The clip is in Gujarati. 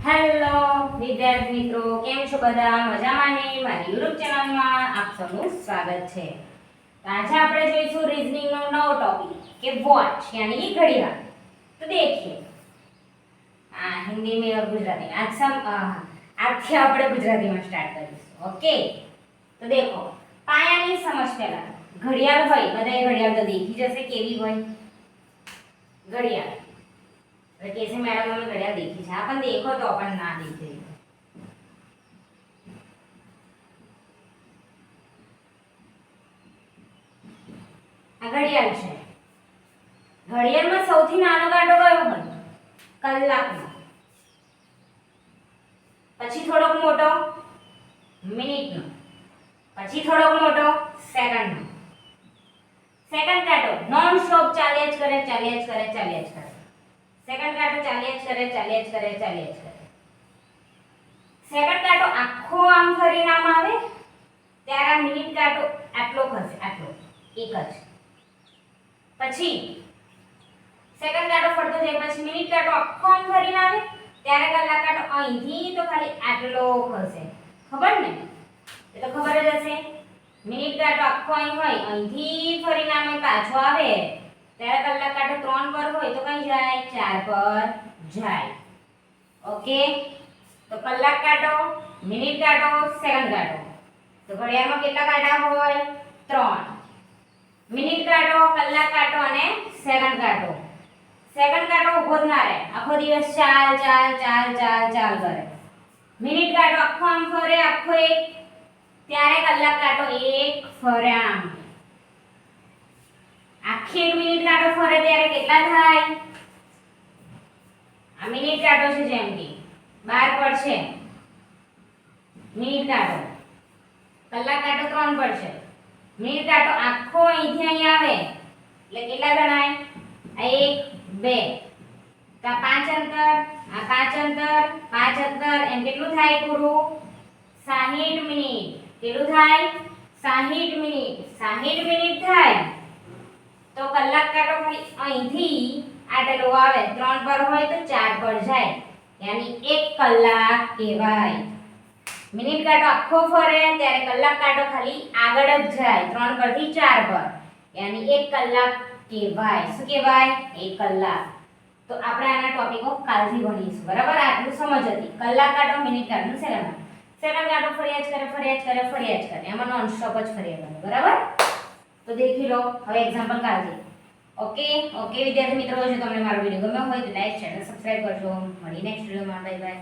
હેલો વિદ્યાર્થી મિત્રો, કેમ છો બધા? મજામાં ને? મારી YouTube ચેનલમાં આપ સૌનું સ્વાગત છે. તો આજે આપણે જોઈશું રીઝનિંગ નો નવો ટોપિક કે વોચ यानी कि घड़ियाल. तो देखिए हिंदी में और गुजराती આજથી આપણે ગુજરાતીમાં સ્ટાર્ટ કરીશું. ઓકે, તો દેખો પાયાની સમજ પહેલા. ઘડિયાળ હોય, બધાએ ઘડિયાળ તો દેખી જશે કેવી હોય ઘડિયાળ. कैसे मैडम हमें घड़ियाल देखी है, अपन देखो तो अपन ना देखे. आ घड़ियाल છે. ઘડિયાળમાં સૌથી નાનો કાંટો કયો હોય? કલાકનો. પછી થોડોક મોટો મિનિટનો. પછી થોડોક મોટો સેકન્ડનો. સેકન્ડ કાંટો નોન સ્ટોપ ચાલ્યા જ કરે, ચાલ્યા જ કરે, ચાલ્યા જ કરે. સેકન્ડ કાંટો ચાલ્યા જ કરે, ચાલ્યા જ કરે, ચાલ્યા જ કરે. સેકન્ડ કાંટો આખો આમ ફરીને આમ આવે ત્યારે આ મિનિટ કાંટો આટલો ખસે, આટલો એક જ. પછી સેકન્ડ કાંટો ફરતો જાય, પછી મિનિટ કાંટો આખો આમ ફરીને આવે ત્યારે કલાક કાંટો અહીંથી તો ખાલી આટલો ખસે. ખબર ને? એ તો ખબર જ હશે. મિનિટ કાંટો આખો અહીં હોય, અહીંથી ફરીને આમ પાછો આવે ત્યારે કલાક કાંટો 3 પર હોય તો કઈ જાય? 4 પર જાય. ઓકે, તો કલાક કાંટો, મિનિટ કાંટો, સેકન્ડ કાંટો. તો ઘડિયાળમાં કેટલા કાંટા હોય? 3. મિનિટ કાંટો, કલાક કાંટો અને સેકન્ડ કાંટો. સેકન્ડ કાંટો ઊભો જ ના રહે, આખો દિવસ ચાલ ચાલ ચાલ ચાલ ચાલ કરે. મિનિટ કાંટો આખો આમ ફરે, આખો એક, ત્યારે કલાક કાંટો એક ફરે આમ. આખી 1 મિનિટ કાંટો ફરે ત્યારે કેટલા થાય? આ મિનિટ કાંટો છે, જેમ કે 12 પર છે મિનિટ કાંટો. કલાક કાંટો 3 પર છે. મિનિટ કાંટો આખો અહીંથી અહીં આવે એટલે કેટલા ગણાય? આ 1 2 તો આ 5 અંતર, આ 5 અંતર, 5 અંતર, એમ કેટલું થાય પૂરું? 60 મિનિટ. કેટલું થાય? 60 મિનિટ. 60 મિનિટ થાય તો કલાક કાંટો ખાલી અહીંથી આટલો આવે, 3 પર હોય તો 4 પર જાય, यानी 1 કલાક કહેવાય. મિનિટ કાંટો આખો ફરે ત્યારે કલાક કાંટો ખાલી આગળ જ જાય, 3 પરથી 4 પર, यानी 1 કલાક કહેવાય. શું કહેવાય? 1 કલાક. તો આપણે આના ટોપિકો કાલથી ભણીશું. બરાબર? આટલું સમજ હતી. કલાક કાંટો, મિનિટ કાંટો, સેકન્ડ કાંટો. સેકન્ડ કાંટો ફર્યા જ કરે, ફર્યા જ કરે, ફર્યા જ કરે. એમાં નોન સ્ટોપ જ ફર્યા કરે. બરાબર? તો દેખી લો હવે એક્ઝામ્પલ કાઢી. ઓકે વિદ્યાર્થી મિત્રો, જો તમને મારો વિડિયો ગમ્યો હોય તો લાઈક, ચેનલ સબસ્ક્રાઇબ કરજો. મળી નેક્સ્ટ વિડિયોમાં. Bye bye.